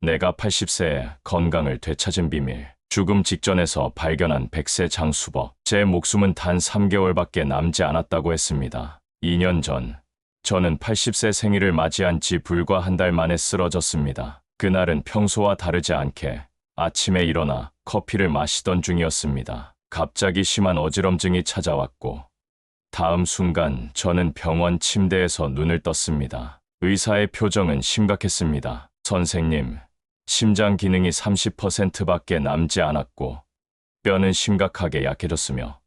내가 80세에 건강을 되찾은 비밀. 죽음 직전에서 발견한 100세 장수법. 제 목숨은 단 3개월밖에 남지 않았다고 했습니다. 2년 전, 저는 80세 생일을 맞이한 지 불과 한 달 만에 쓰러졌습니다. 그날은 평소와 다르지 않게 아침에 일어나 커피를 마시던 중이었습니다. 갑자기 심한 어지럼증이 찾아왔고, 다음 순간 저는 병원 침대에서 눈을 떴습니다. 의사의 표정은 심각했습니다. 선생님, 심장 기능이 30%밖에 남지 않았고, 뼈는 심각하게 약해졌으며,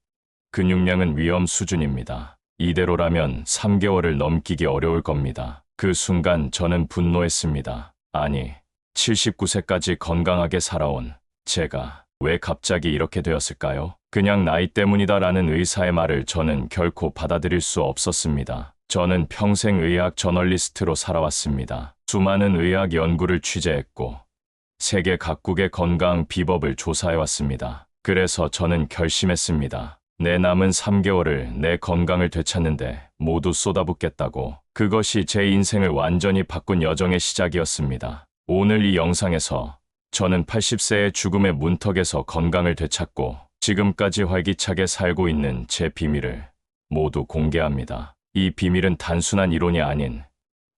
근육량은 위험 수준입니다. 이대로라면 3개월을 넘기기 어려울 겁니다. 그 순간 저는 분노했습니다. 아니, 79세까지 건강하게 살아온 제가 왜 갑자기 이렇게 되었을까요? 그냥 나이 때문이다라는 의사의 말을 저는 결코 받아들일 수 없었습니다. 저는 평생 의학 저널리스트로 살아왔습니다. 수많은 의학 연구를 취재했고, 세계 각국의 건강 비법을 조사해왔습니다. 그래서 저는 결심했습니다. 내 남은 3개월을 내 건강을 되찾는데 모두 쏟아붓겠다고. 그것이 제 인생을 완전히 바꾼 여정의 시작이었습니다. 오늘 이 영상에서 저는 80세의 죽음의 문턱에서 건강을 되찾고 지금까지 활기차게 살고 있는 제 비밀을 모두 공개합니다. 이 비밀은 단순한 이론이 아닌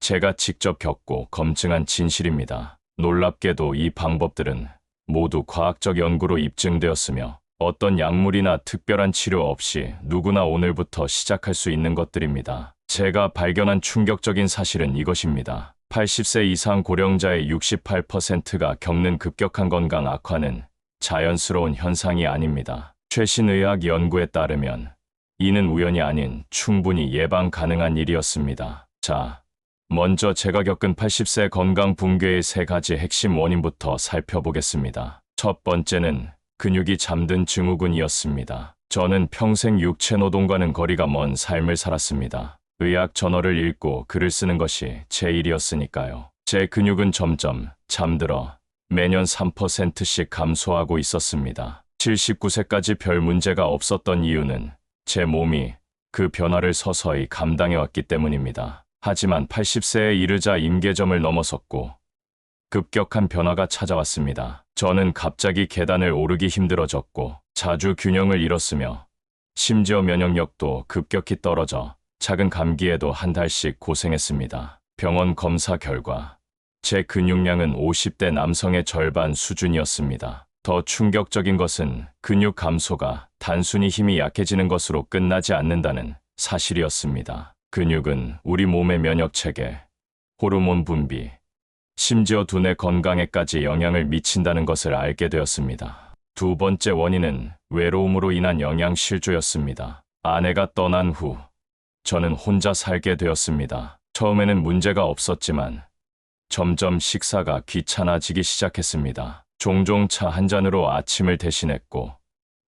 제가 직접 겪고 검증한 진실입니다. 놀랍게도 이 방법들은 모두 과학적 연구로 입증되었으며 어떤 약물이나 특별한 치료 없이 누구나 오늘부터 시작할 수 있는 것들입니다. 제가 발견한 충격적인 사실은 이것입니다. 80세 이상 고령자의 68%가 겪는 급격한 건강 악화는 자연스러운 현상이 아닙니다. 최신 의학 연구에 따르면 이는 우연이 아닌 충분히 예방 가능한 일이었습니다. 자, 먼저 제가 겪은 80세 건강 붕괴의 3가지 핵심 원인부터 살펴보겠습니다. 첫 번째는 근육이 잠든 증후군이었습니다. 저는 평생 육체 노동과는 거리가 먼 삶을 살았습니다. 의학 저널을 읽고 글을 쓰는 것이 제 일이었으니까요. 제 근육은 점점 잠들어 매년 3%씩 감소하고 있었습니다. 79세까지 별 문제가 없었던 이유는 제 몸이 그 변화를 서서히 감당해왔기 때문입니다. 하지만 80세에 이르자 임계점을 넘어섰고 급격한 변화가 찾아왔습니다. 저는 갑자기 계단을 오르기 힘들어졌고 자주 균형을 잃었으며 심지어 면역력도 급격히 떨어져 작은 감기에도 한 달씩 고생했습니다. 병원 검사 결과 제 근육량은 50대 남성의 절반 수준이었습니다. 더 충격적인 것은 근육 감소가 단순히 힘이 약해지는 것으로 끝나지 않는다는 사실이었습니다. 근육은 우리 몸의 면역체계, 호르몬 분비, 심지어 두뇌 건강에까지 영향을 미친다는 것을 알게 되었습니다. 두 번째 원인은 외로움으로 인한 영양실조였습니다. 아내가 떠난 후 저는 혼자 살게 되었습니다. 처음에는 문제가 없었지만 점점 식사가 귀찮아지기 시작했습니다. 종종 차 한 잔으로 아침을 대신했고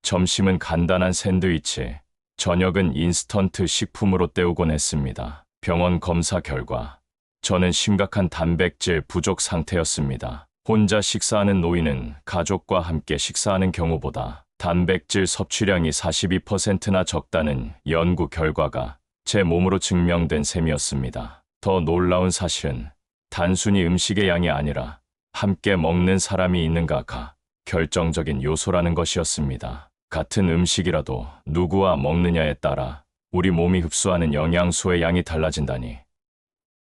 점심은 간단한 샌드위치, 저녁은 인스턴트 식품으로 때우곤 했습니다. 병원 검사 결과 저는 심각한 단백질 부족 상태였습니다. 혼자 식사하는 노인은 가족과 함께 식사하는 경우보다 단백질 섭취량이 42%나 적다는 연구 결과가 제 몸으로 증명된 셈이었습니다. 더 놀라운 사실은 단순히 음식의 양이 아니라 함께 먹는 사람이 있는가가 결정적인 요소라는 것이었습니다. 같은 음식이라도 누구와 먹느냐에 따라 우리 몸이 흡수하는 영양소의 양이 달라진다니.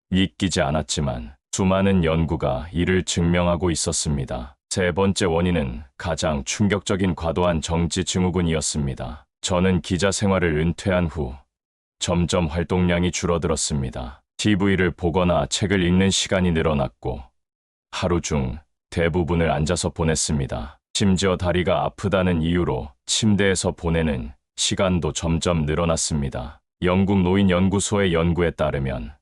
믿기지 않았지만 수많은 연구가 이를 증명하고 있었습니다. 세 번째 원인은 가장 충격적인 과도한 정지 증후군이었습니다. 저는 기자 생활을 은퇴한 후 점점 활동량이 줄어들었습니다. TV를 보거나 책을 읽는 시간이 늘어났고 하루 중 대부분을 앉아서 보냈습니다. 심지어 다리가 아프다는 이유로 침대에서 보내는 시간도 점점 늘어났습니다. 영국 노인연구소의 연구에 따르면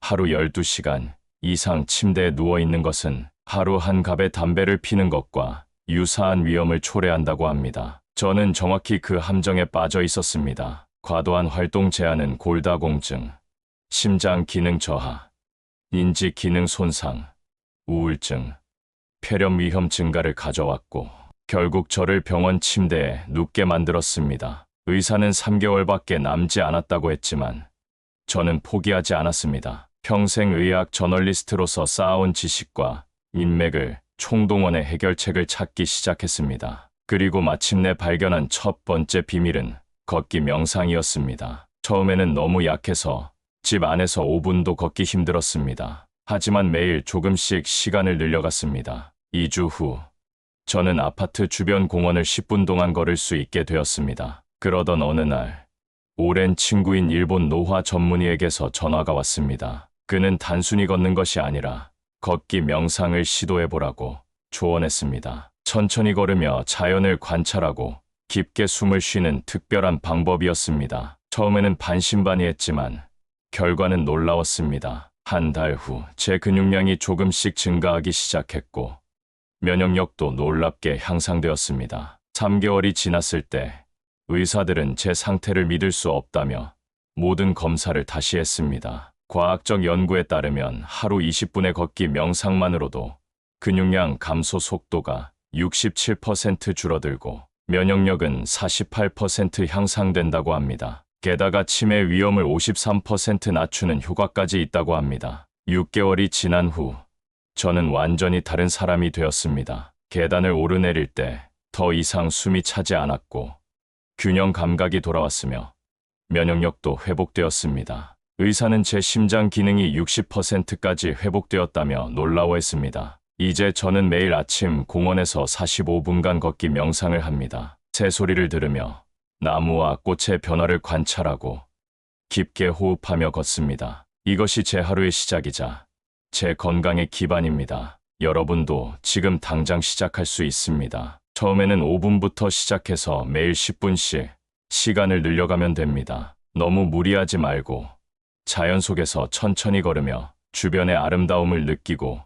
하루 12시간 이상 침대에 누워있는 것은 하루 한 갑의 담배를 피는 것과 유사한 위험을 초래한다고 합니다. 저는 정확히 그 함정에 빠져 있었습니다. 과도한 활동 제한은 골다공증, 심장 기능 저하, 인지 기능 손상, 우울증, 폐렴 위험 증가를 가져왔고 결국 저를 병원 침대에 눕게 만들었습니다. 의사는 3개월밖에 남지 않았다고 했지만 저는 포기하지 않았습니다. 평생 의학 저널리스트로서 쌓아온 지식과 인맥을 총동원해 해결책을 찾기 시작했습니다. 그리고 마침내 발견한 첫 번째 비밀은 걷기 명상이었습니다. 처음에는 너무 약해서 집 안에서 5분도 걷기 힘들었습니다. 하지만 매일 조금씩 시간을 늘려갔습니다. 2주 후, 저는 아파트 주변 공원을 10분 동안 걸을 수 있게 되었습니다. 그러던 어느 날, 오랜 친구인 일본 노화 전문의에게서 전화가 왔습니다. 그는 단순히 걷는 것이 아니라 걷기 명상을 시도해보라고 조언했습니다. 천천히 걸으며 자연을 관찰하고 깊게 숨을 쉬는 특별한 방법이었습니다. 처음에는 반신반의했지만 결과는 놀라웠습니다. 한 달 후 제 근육량이 조금씩 증가하기 시작했고 면역력도 놀랍게 향상되었습니다. 3개월이 지났을 때 의사들은 제 상태를 믿을 수 없다며 모든 검사를 다시 했습니다. 과학적 연구에 따르면 하루 20분의 걷기 명상만으로도 근육량 감소 속도가 67% 줄어들고 면역력은 48% 향상된다고 합니다. 게다가 치매 위험을 53% 낮추는 효과까지 있다고 합니다. 6개월이 지난 후 저는 완전히 다른 사람이 되었습니다. 계단을 오르내릴 때 더 이상 숨이 차지 않았고 균형 감각이 돌아왔으며 면역력도 회복되었습니다. 의사는 제 심장 기능이 60%까지 회복되었다며 놀라워했습니다. 이제 저는 매일 아침 공원에서 45분간 걷기 명상을 합니다. 새소리를 들으며 나무와 꽃의 변화를 관찰하고 깊게 호흡하며 걷습니다. 이것이 제 하루의 시작이자 제 건강의 기반입니다. 여러분도 지금 당장 시작할 수 있습니다. 처음에는 5분부터 시작해서 매일 10분씩 시간을 늘려가면 됩니다. 너무 무리하지 말고 자연 속에서 천천히 걸으며 주변의 아름다움을 느끼고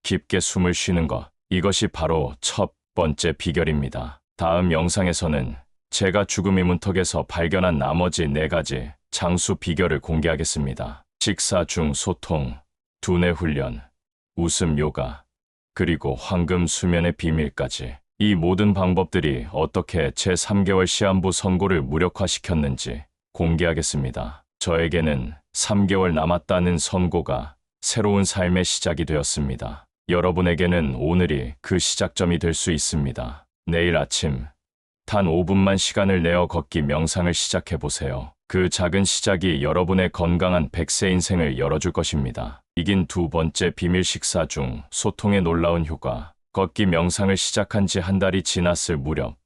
깊게 숨을 쉬는 것, 이것이 바로 첫 번째 비결입니다. 다음 영상에서는 제가 죽음의 문턱에서 발견한 나머지 4가지 장수 비결을 공개하겠습니다. 식사 중 소통, 두뇌 훈련, 웃음 요가, 그리고 황금 수면의 비밀까지. 이 모든 방법들이 어떻게 제 3개월 시한부 선고를 무력화시켰는지 공개하겠습니다. 저에게는 3개월 남았다는 선고가 새로운 삶의 시작이 되었습니다. 여러분에게는 오늘이 그 시작점이 될 수 있습니다. 내일 아침 단 5분만 시간을 내어 걷기 명상을 시작해보세요. 그 작은 시작이 여러분의 건강한 100세 인생을 열어줄 것입니다. 이긴 두 번째 비밀. 식사 중 소통의 놀라운 효과. 걷기 명상을 시작한 지 한 달이 지났을 무렵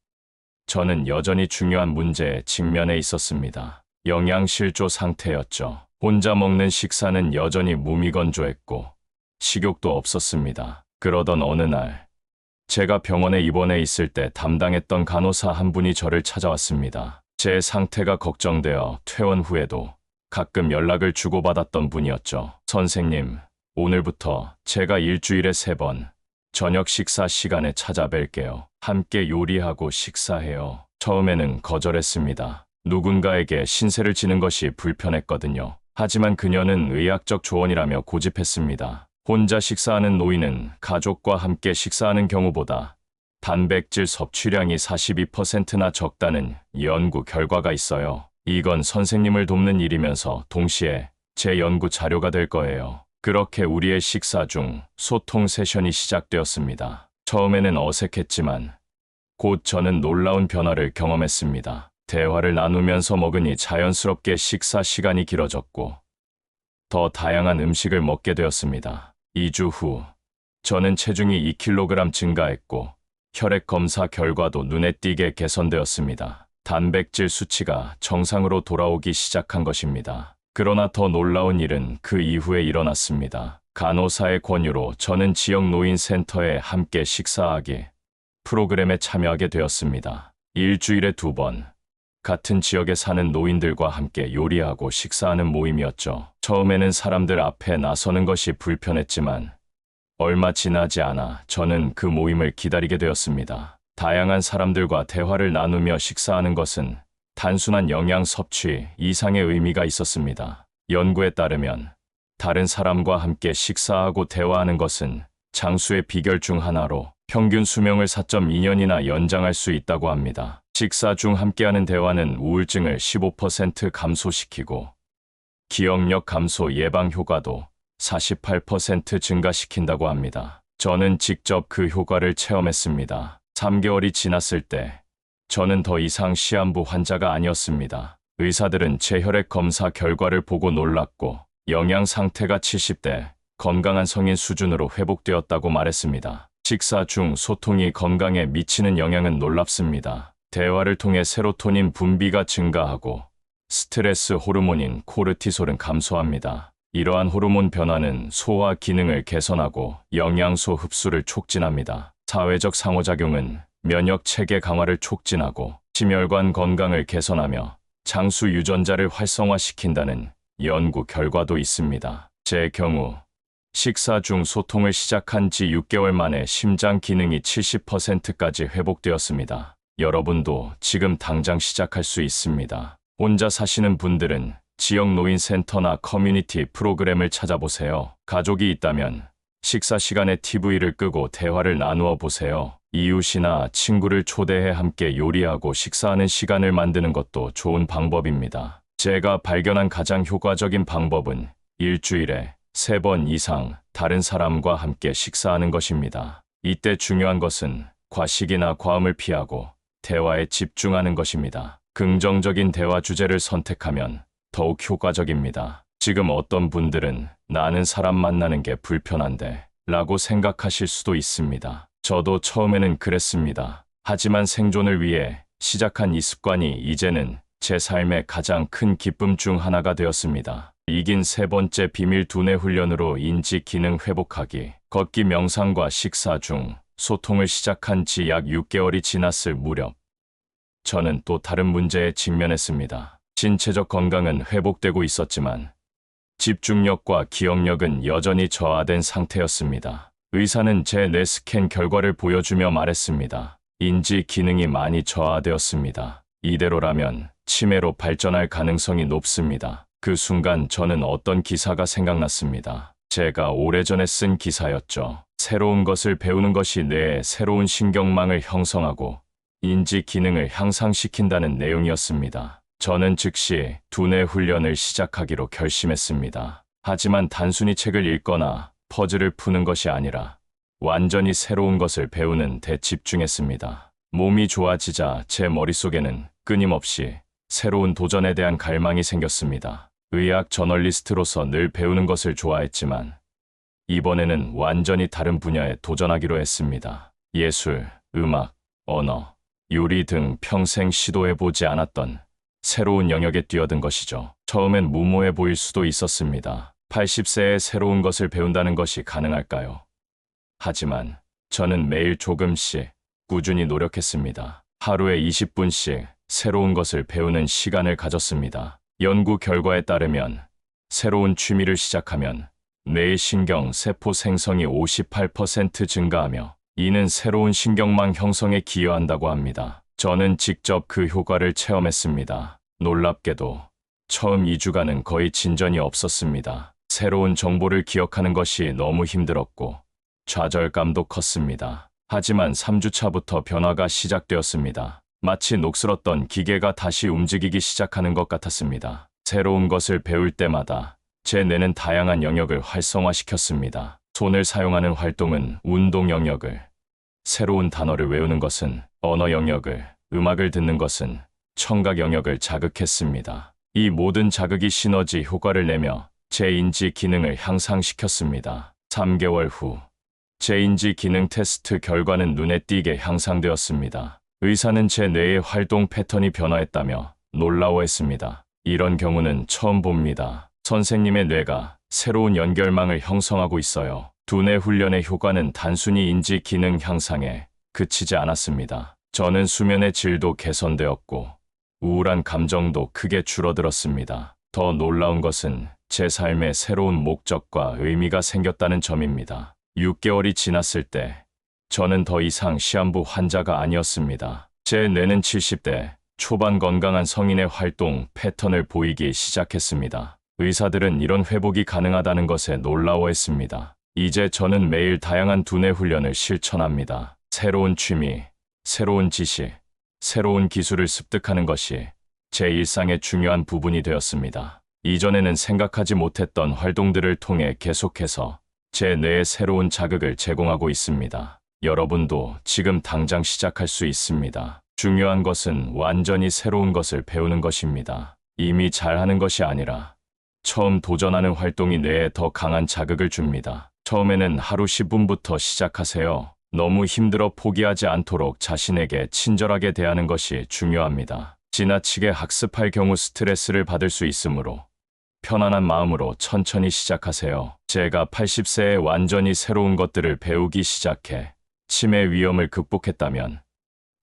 저는 여전히 중요한 문제에 직면해 있었습니다. 영양실조 상태였죠. 혼자 먹는 식사는 여전히 무미건조했고 식욕도 없었습니다. 그러던 어느 날 제가 병원에 입원해 있을 때 담당했던 간호사 한 분이 저를 찾아왔습니다. 제 상태가 걱정되어 퇴원 후에도 가끔 연락을 주고받았던 분이었죠. 선생님, 오늘부터 제가 일주일에 3번 저녁 식사 시간에 찾아뵐게요. 함께 요리하고 식사해요. 처음에는 거절했습니다. 누군가에게 신세를 지는 것이 불편했거든요. 하지만 그녀는 의학적 조언이라며 고집했습니다. 혼자 식사하는 노인은 가족과 함께 식사하는 경우보다 단백질 섭취량이 42%나 적다는 연구 결과가 있어요. 이건 선생님을 돕는 일이면서 동시에 제 연구 자료가 될 거예요. 그렇게 우리의 식사 중 소통 세션이 시작되었습니다. 처음에는 어색했지만 곧 저는 놀라운 변화를 경험했습니다. 대화를 나누면서 먹으니 자연스럽게 식사 시간이 길어졌고 더 다양한 음식을 먹게 되었습니다. 2주 후 저는 체중이 2kg 증가했고 혈액 검사 결과도 눈에 띄게 개선되었습니다. 단백질 수치가 정상으로 돌아오기 시작한 것입니다. 그러나 더 놀라운 일은 그 이후에 일어났습니다. 간호사의 권유로 저는 지역 노인센터에 함께 식사하기 프로그램에 참여하게 되었습니다. 일주일에 2번 같은 지역에 사는 노인들과 함께 요리하고 식사하는 모임이었죠. 처음에는 사람들 앞에 나서는 것이 불편했지만 얼마 지나지 않아 저는 그 모임을 기다리게 되었습니다. 다양한 사람들과 대화를 나누며 식사하는 것은 단순한 영양 섭취 이상의 의미가 있었습니다. 연구에 따르면 다른 사람과 함께 식사하고 대화하는 것은 장수의 비결 중 하나로 평균 수명을 4.2년이나 연장할 수 있다고 합니다. 식사 중 함께하는 대화는 우울증을 15% 감소시키고 기억력 감소 예방 효과도 48% 증가시킨다고 합니다. 저는 직접 그 효과를 체험했습니다. 3개월이 지났을 때 저는 더 이상 시한부 환자가 아니었습니다. 의사들은 제 혈액 검사 결과를 보고 놀랐고 영양 상태가 70대 건강한 성인 수준으로 회복되었다고 말했습니다. 식사 중 소통이 건강에 미치는 영향은 놀랍습니다. 대화를 통해 세로토닌 분비가 증가하고 스트레스 호르몬인 코르티솔은 감소합니다. 이러한 호르몬 변화는 소화 기능을 개선하고 영양소 흡수를 촉진합니다. 사회적 상호작용은 면역 체계 강화를 촉진하고 심혈관 건강을 개선하며 장수 유전자를 활성화시킨다는 연구 결과도 있습니다. 제 경우 식사 중 소통을 시작한 지 6개월 만에 심장 기능이 70%까지 회복되었습니다. 여러분도 지금 당장 시작할 수 있습니다. 혼자 사시는 분들은 지역 노인센터나 커뮤니티 프로그램을 찾아보세요. 가족이 있다면 식사 시간에 TV를 끄고 대화를 나누어 보세요. 이웃이나 친구를 초대해 함께 요리하고 식사하는 시간을 만드는 것도 좋은 방법입니다. 제가 발견한 가장 효과적인 방법은 일주일에 3번 이상 다른 사람과 함께 식사하는 것입니다. 이때 중요한 것은 과식이나 과음을 피하고 대화에 집중하는 것입니다. 긍정적인 대화 주제를 선택하면 더욱 효과적입니다. 지금 어떤 분들은 나는 사람 만나는 게 불편한데 라고 생각하실 수도 있습니다. 저도 처음에는 그랬습니다. 하지만 생존을 위해 시작한 이 습관이 이제는 제 삶의 가장 큰 기쁨 중 하나가 되었습니다. 이긴 3번째 비밀 두뇌 훈련으로 인지 기능 회복하기. 걷기 명상과 식사 중 소통을 시작한 지 약 6개월이 지났을 무렵 저는 또 다른 문제에 직면했습니다. 신체적 건강은 회복되고 있었지만 집중력과 기억력은 여전히 저하된 상태였습니다. 의사는 제 뇌 스캔 결과를 보여주며 말했습니다. 인지 기능이 많이 저하되었습니다. 이대로라면 치매로 발전할 가능성이 높습니다. 그 순간 저는 어떤 기사가 생각났습니다. 제가 오래전에 쓴 기사였죠. 새로운 것을 배우는 것이 뇌의 새로운 신경망을 형성하고 인지 기능을 향상시킨다는 내용이었습니다. 저는 즉시 두뇌 훈련을 시작하기로 결심했습니다. 하지만 단순히 책을 읽거나 퍼즐을 푸는 것이 아니라 완전히 새로운 것을 배우는 데 집중했습니다. 몸이 좋아지자 제 머릿속에는 끊임없이 새로운 도전에 대한 갈망이 생겼습니다. 의학 저널리스트로서 늘 배우는 것을 좋아했지만 이번에는 완전히 다른 분야에 도전하기로 했습니다. 예술, 음악, 언어, 요리 등 평생 시도해보지 않았던 새로운 영역에 뛰어든 것이죠. 처음엔 무모해 보일 수도 있었습니다. 80세에 새로운 것을 배운다는 것이 가능할까요? 하지만 저는 매일 조금씩 꾸준히 노력했습니다. 하루에 20분씩 새로운 것을 배우는 시간을 가졌습니다. 연구 결과에 따르면 새로운 취미를 시작하면 뇌의 신경 세포 생성이 58% 증가하며 이는 새로운 신경망 형성에 기여한다고 합니다. 저는 직접 그 효과를 체험했습니다. 놀랍게도 처음 2주간은 거의 진전이 없었습니다. 새로운 정보를 기억하는 것이 너무 힘들었고 좌절감도 컸습니다. 하지만 3주차부터 변화가 시작되었습니다. 마치 녹슬었던 기계가 다시 움직이기 시작하는 것 같았습니다. 새로운 것을 배울 때마다 제 뇌는 다양한 영역을 활성화시켰습니다. 손을 사용하는 활동은 운동 영역을, 새로운 단어를 외우는 것은 언어 영역을, 음악을 듣는 것은 청각 영역을 자극했습니다. 이 모든 자극이 시너지 효과를 내며 제 인지 기능을 향상시켰습니다. 3개월 후, 제 인지 기능 테스트 결과는 눈에 띄게 향상되었습니다. 의사는 제 뇌의 활동 패턴이 변화했다며 놀라워했습니다. 이런 경우는 처음 봅니다. 선생님의 뇌가 새로운 연결망을 형성하고 있어요. 두뇌 훈련의 효과는 단순히 인지 기능 향상에 그치지 않았습니다. 저는 수면의 질도 개선되었고 우울한 감정도 크게 줄어들었습니다. 더 놀라운 것은 제 삶에 새로운 목적과 의미가 생겼다는 점입니다. 6개월이 지났을 때 저는 더 이상 시한부 환자가 아니었습니다. 제 뇌는 70대 초반 건강한 성인의 활동 패턴을 보이기 시작했습니다. 의사들은 이런 회복이 가능하다는 것에 놀라워했습니다. 이제 저는 매일 다양한 두뇌 훈련을 실천합니다. 새로운 취미, 새로운 지식, 새로운 기술을 습득하는 것이 제 일상의 중요한 부분이 되었습니다. 이전에는 생각하지 못했던 활동들을 통해 계속해서 제 뇌에 새로운 자극을 제공하고 있습니다. 여러분도 지금 당장 시작할 수 있습니다. 중요한 것은 완전히 새로운 것을 배우는 것입니다. 이미 잘하는 것이 아니라 처음 도전하는 활동이 뇌에 더 강한 자극을 줍니다. 처음에는 하루 10분부터 시작하세요. 너무 힘들어 포기하지 않도록 자신에게 친절하게 대하는 것이 중요합니다. 지나치게 학습할 경우 스트레스를 받을 수 있으므로 편안한 마음으로 천천히 시작하세요. 제가 80세에 완전히 새로운 것들을 배우기 시작해 치매 위험을 극복했다면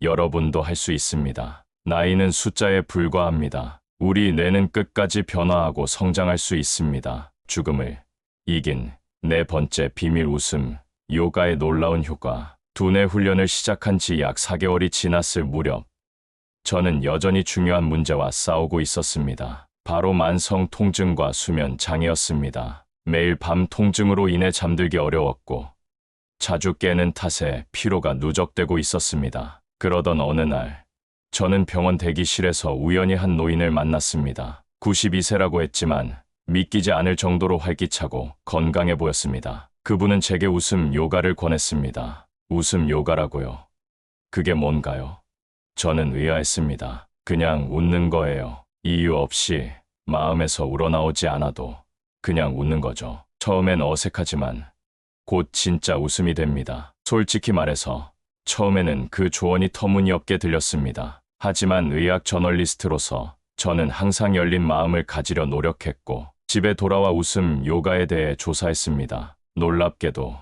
여러분도 할 수 있습니다. 나이는 숫자에 불과합니다. 우리 뇌는 끝까지 변화하고 성장할 수 있습니다. 죽음을 이긴 네 번째 비밀 웃음, 요가의 놀라운 효과. 두뇌 훈련을 시작한 지 약 4개월이 지났을 무렵 저는 여전히 중요한 문제와 싸우고 있었습니다. 바로 만성 통증과 수면 장애였습니다. 매일 밤 통증으로 인해 잠들기 어려웠고 자주 깨는 탓에 피로가 누적되고 있었습니다. 그러던 어느 날 저는 병원 대기실에서 우연히 한 노인을 만났습니다. 92세라고 했지만 믿기지 않을 정도로 활기차고 건강해 보였습니다. 그분은 제게 웃음 요가를 권했습니다. 웃음 요가라고요? 그게 뭔가요? 저는 의아했습니다. 그냥 웃는 거예요. 이유 없이 마음에서 우러나오지 않아도 그냥 웃는 거죠. 처음엔 어색하지만 곧 진짜 웃음이 됩니다. 솔직히 말해서 처음에는 그 조언이 터무니없게 들렸습니다. 하지만 의학 저널리스트로서 저는 항상 열린 마음을 가지려 노력했고 집에 돌아와 웃음 요가에 대해 조사했습니다. 놀랍게도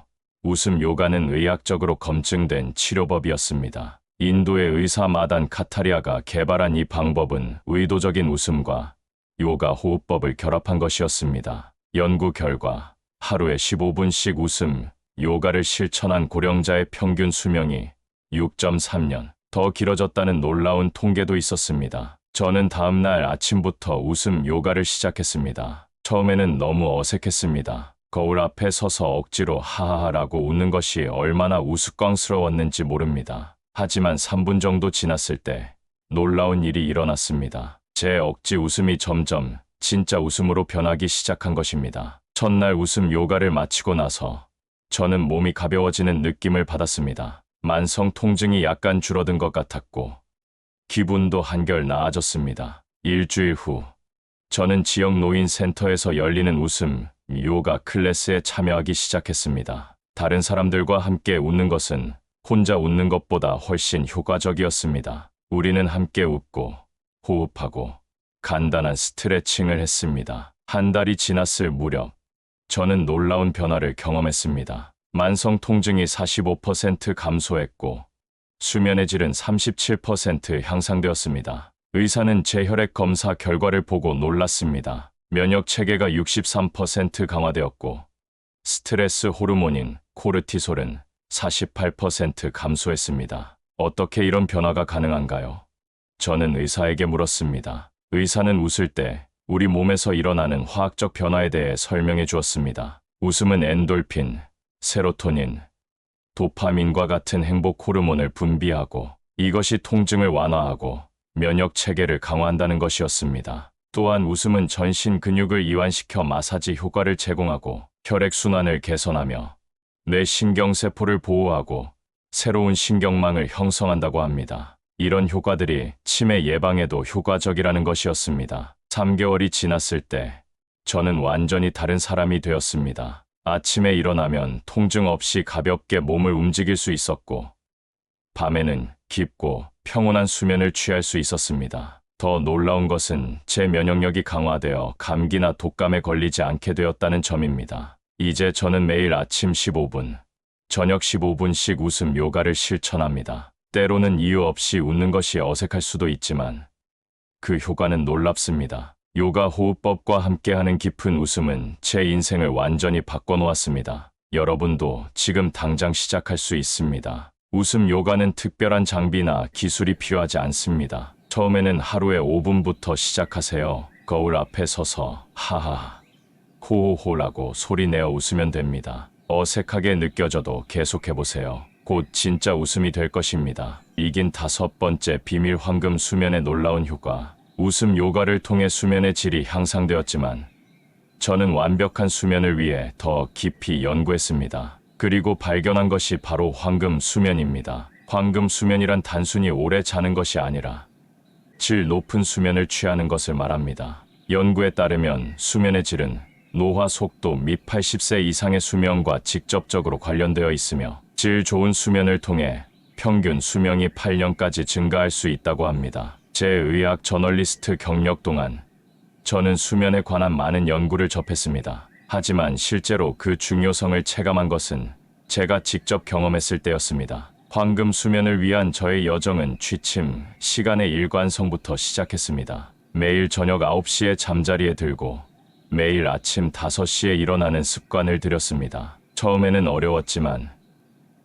웃음 요가는 의학적으로 검증된 치료법이었습니다. 인도의 의사 마단 카타리아가 개발한 이 방법은 의도적인 웃음과 요가 호흡법을 결합한 것이었습니다. 연구 결과 하루에 15분씩 웃음 요가를 실천한 고령자의 평균 수명이 6.3년 더 길어졌다는 놀라운 통계도 있었습니다. 저는 다음 날 아침부터 웃음 요가를 시작했습니다. 처음에는 너무 어색했습니다. 거울 앞에 서서 억지로 하하하라고 웃는 것이 얼마나 우스꽝스러웠는지 모릅니다. 하지만 3분 정도 지났을 때 놀라운 일이 일어났습니다. 제 억지 웃음이 점점 진짜 웃음으로 변하기 시작한 것입니다. 첫날 웃음 요가를 마치고 나서 저는 몸이 가벼워지는 느낌을 받았습니다. 만성 통증이 약간 줄어든 것 같았고 기분도 한결 나아졌습니다. 일주일 후 저는 지역 노인센터에서 열리는 웃음 요가 클래스에 참여하기 시작했습니다. 다른 사람들과 함께 웃는 것은 혼자 웃는 것보다 훨씬 효과적이었습니다. 우리는 함께 웃고 호흡하고 간단한 스트레칭을 했습니다. 한 달이 지났을 무렵 저는 놀라운 변화를 경험했습니다. 만성 통증이 45% 감소했고 수면의 질은 37% 향상되었습니다. 의사는 제 혈액 검사 결과를 보고 놀랐습니다. 면역 체계가 63% 강화되었고 스트레스 호르몬인 코르티솔은 48% 감소했습니다. 어떻게 이런 변화가 가능한가요? 저는 의사에게 물었습니다. 의사는 웃을 때 우리 몸에서 일어나는 화학적 변화에 대해 설명해 주었습니다. 웃음은 엔돌핀, 세로토닌, 도파민과 같은 행복 호르몬을 분비하고 이것이 통증을 완화하고 면역 체계를 강화한다는 것이었습니다. 또한 웃음은 전신 근육을 이완시켜 마사지 효과를 제공하고 혈액순환을 개선하며 뇌 신경세포를 보호하고 새로운 신경망을 형성한다고 합니다. 이런 효과들이 치매 예방에도 효과적이라는 것이었습니다. 3개월이 지났을 때 저는 완전히 다른 사람이 되었습니다. 아침에 일어나면 통증 없이 가볍게 몸을 움직일 수 있었고 밤에는 깊고 평온한 수면을 취할 수 있었습니다. 더 놀라운 것은 제 면역력이 강화되어 감기나 독감에 걸리지 않게 되었다는 점입니다. 이제 저는 매일 아침 15분, 저녁 15분씩 웃음 요가를 실천합니다. 때로는 이유 없이 웃는 것이 어색할 수도 있지만 그 효과는 놀랍습니다. 요가 호흡법과 함께하는 깊은 웃음은 제 인생을 완전히 바꿔놓았습니다. 여러분도 지금 당장 시작할 수 있습니다. 웃음 요가는 특별한 장비나 기술이 필요하지 않습니다. 처음에는 하루에 5분부터 시작하세요. 거울 앞에 서서 하하, 호호호라고 소리내어 웃으면 됩니다. 어색하게 느껴져도 계속해보세요. 곧 진짜 웃음이 될 것입니다. 이긴 5번째 비밀 황금 수면의 놀라운 효과. 웃음 요가를 통해 수면의 질이 향상되었지만 저는 완벽한 수면을 위해 더 깊이 연구했습니다. 그리고 발견한 것이 바로 황금 수면입니다. 황금 수면이란 단순히 오래 자는 것이 아니라 질 높은 수면을 취하는 것을 말합니다. 연구에 따르면 수면의 질은 노화 속도 및 80세 이상의 수명과 직접적으로 관련되어 있으며 질 좋은 수면을 통해 평균 수명이 8년까지 증가할 수 있다고 합니다. 제 의학 저널리스트 경력 동안 저는 수면에 관한 많은 연구를 접했습니다. 하지만 실제로 그 중요성을 체감한 것은 제가 직접 경험했을 때였습니다. 황금 수면을 위한 저의 여정은 취침 시간의 일관성부터 시작했습니다. 매일 저녁 9시에 잠자리에 들고 매일 아침 5시에 일어나는 습관을 들였습니다. 처음에는 어려웠지만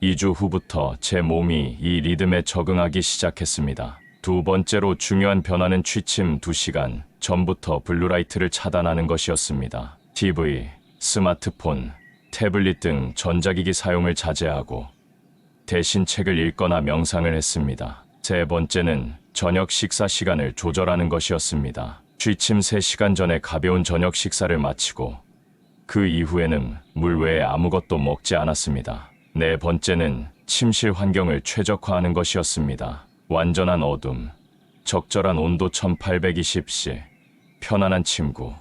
2주 후부터 제 몸이 이 리듬에 적응하기 시작했습니다. 두 번째로 중요한 변화는 취침 2시간 전부터 블루라이트를 차단하는 것이었습니다. TV, 스마트폰, 태블릿 등 전자기기 사용을 자제하고 대신 책을 읽거나 명상을 했습니다. 세 번째는 저녁 식사 시간을 조절하는 것이었습니다. 취침 3시간 전에 가벼운 저녁 식사를 마치고 그 이후에는 물 외에 아무것도 먹지 않았습니다. 네 번째는 침실 환경을 최적화하는 것이었습니다. 완전한 어둠, 적절한 온도 1820C, 편안한 침구,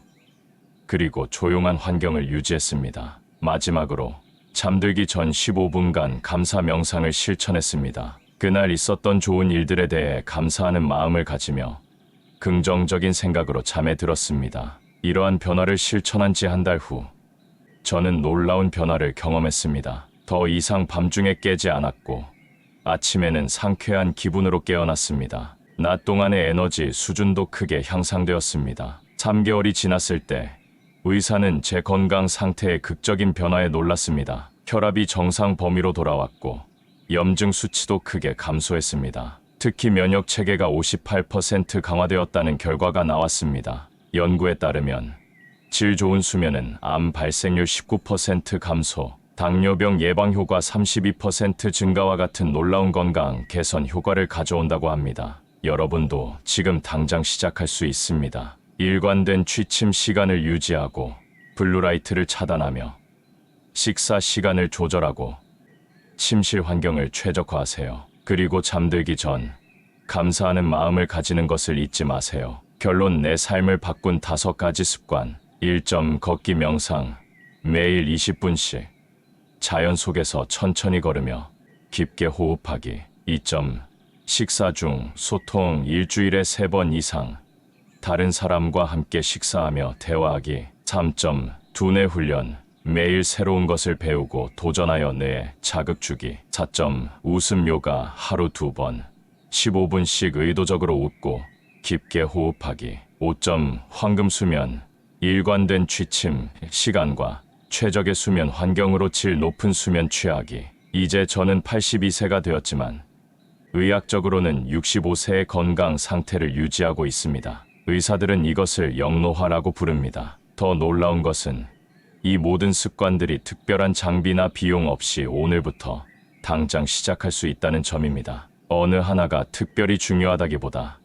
그리고 조용한 환경을 유지했습니다. 마지막으로 잠들기 전 15분간 감사 명상을 실천했습니다. 그날 있었던 좋은 일들에 대해 감사하는 마음을 가지며 긍정적인 생각으로 잠에 들었습니다. 이러한 변화를 실천한 지 한 달 후, 저는 놀라운 변화를 경험했습니다. 더 이상 밤중에 깨지 않았고, 아침에는 상쾌한 기분으로 깨어났습니다. 낮 동안의 에너지 수준도 크게 향상되었습니다. 3개월이 지났을 때, 의사는 제 건강 상태의 극적인 변화에 놀랐습니다. 혈압이 정상 범위로 돌아왔고, 염증 수치도 크게 감소했습니다. 특히 면역 체계가 58% 강화되었다는 결과가 나왔습니다. 연구에 따르면 질 좋은 수면은 암 발생률 19% 감소, 당뇨병 예방 효과 32% 증가와 같은 놀라운 건강 개선 효과를 가져온다고 합니다. 여러분도 지금 당장 시작할 수 있습니다. 일관된 취침 시간을 유지하고 블루라이트를 차단하며 식사 시간을 조절하고 침실 환경을 최적화하세요. 그리고 잠들기 전 감사하는 마음을 가지는 것을 잊지 마세요. 결론: 내 삶을 바꾼 5가지 습관. 1점 걷기 명상. 매일 20분씩 자연 속에서 천천히 걸으며 깊게 호흡하기. 2점 식사 중 소통. 일주일에 3번 이상 다른 사람과 함께 식사하며 대화하기. 3점 두뇌 훈련. 매일 새로운 것을 배우고 도전하여 뇌에 자극 주기. 4점 웃음 요가. 하루 2번 15분씩 의도적으로 웃고 깊게 호흡하기. 5점 황금 수면. 일관된 취침 시간과 최적의 수면 환경으로 질 높은 수면 취하기. 이제 저는 82세가 되었지만 의학적으로는 65세의 건강 상태를 유지하고 있습니다. 의사들은 이것을 영노화라고 부릅니다. 더 놀라운 것은 이 모든 습관들이 특별한 장비나 비용 없이 오늘부터 당장 시작할 수 있다는 점입니다. 어느 하나가 특별히 중요하다기보다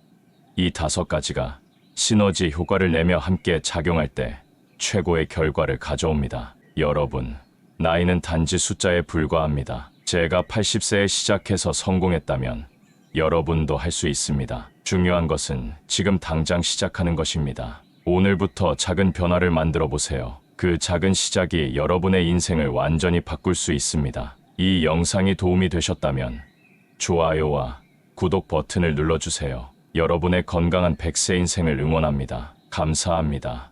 이 5가지가 시너지 효과를 내며 함께 작용할 때 최고의 결과를 가져옵니다. 여러분, 나이는 단지 숫자에 불과합니다. 제가 80세에 시작해서 성공했다면 여러분도 할 수 있습니다. 중요한 것은 지금 당장 시작하는 것입니다. 오늘부터 작은 변화를 만들어 보세요. 그 작은 시작이 여러분의 인생을 완전히 바꿀 수 있습니다. 이 영상이 도움이 되셨다면 좋아요와 구독 버튼을 눌러주세요. 여러분의 건강한 100세 인생을 응원합니다. 감사합니다.